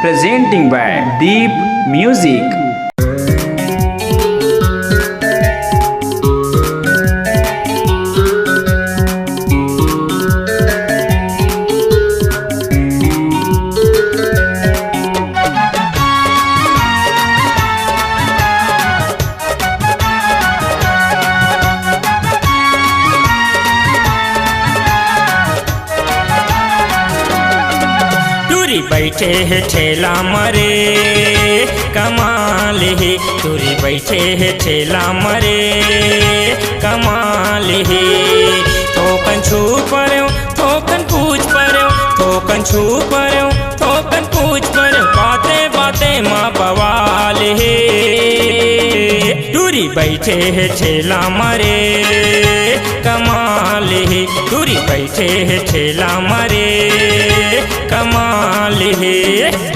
presenting by Deep Music. बैठे है ठेला मरे कमाल है, तुरी बैठे है ठेला मरे कमाल है। थोकन छू परो थोकन पूछ परो, थोकन छू परो थोकन पूछ परो, बाते बाते माँ बवाल है। तुरी बैठे है ठेला मरे कमाल है, तुरी बैठे है ठेला मरे कमाल है।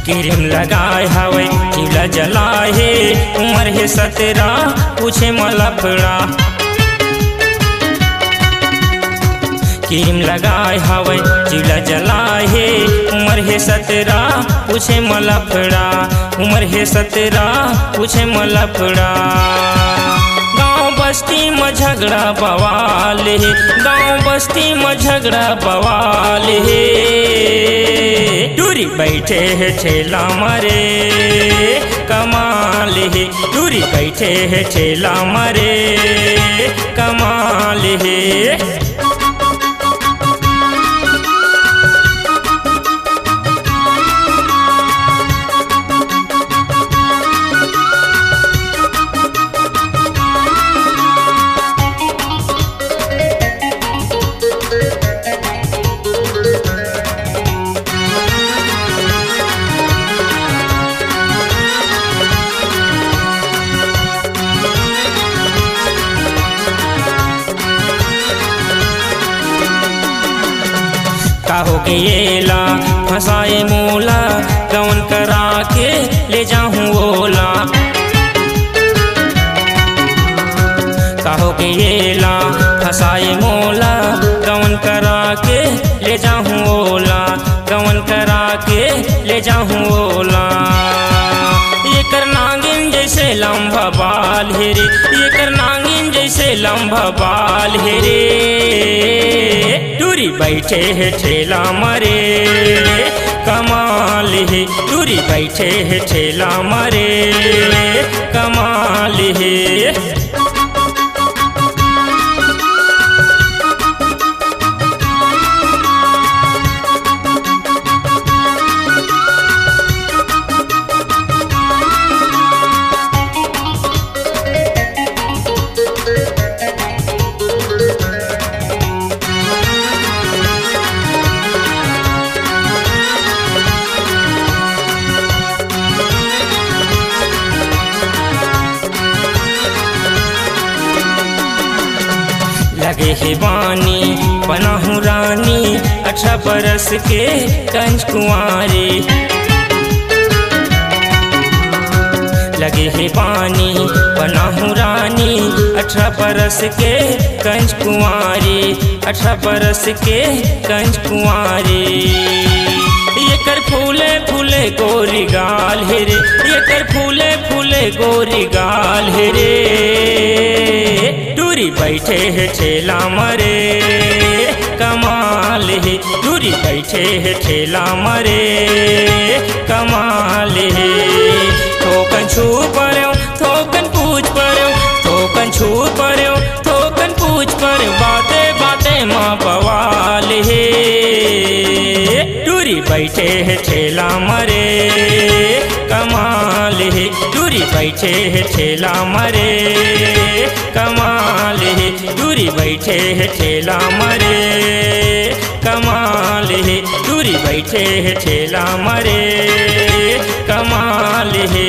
क्रीम लगाए हवे चूल्हा जलाए है, उम्र है 17 पूछे मलफड़ा। क्रीम लगाए हवे चूल्हा जलाए है, उम्र है 17 पूछे मलफड़ा, उम्र है 17 पूछे मलफड़ा। गाँव बस्ती में झगड़ा बवाल है, गाँव बस्ती में झगड़ा बवाल है। दूरी बैठे है ठेला मरे कमाल है, दूरी बैठे है ठेला मरे कमाल है। हो गएला फसाए मोला, कौन करा के ले जाऊं ओला। हो गएला फसाए मोला, कौन करा के ले जाऊं ओला, कौन करा के ले जाऊं ओला। ये कर नागिन जैसे लंबा बाल है रे, ये कर नागिन जैसे लंबा बाल है रे। दूरी बैठे है ठेला मरे कमाल है, दूरी बैठे है ठेला मरे कमाल है। लगे है बानी बना हूँ रानी, 18 बरस के कंज कुंवारी। लगे है बानी बना हूँ रानी, 18 बरस के कंज कुंवारी, 18 बरस के कंज कुंवारी। ये कर फूले फूले गोरी गाल है रे, ये कर फूले फूले गोरी गाल है रे। दूरी बैठे है ठेला मरे कमाल है, दूरी बैठे है ठेला मरे कमाल है। थोकन छू परो थोकन पूछ परो, थोकन छू परो थोकन पूछ परो, बाते बाते माँ बवाल है। दूरी बैठे है ठेला मरे कमाल है, दूरी बैठे है ठेला मरे कमाल है, दूरी बैठे है ठेला मरे कमाल है दूरी बैठे है ठेला मरे कमाल है।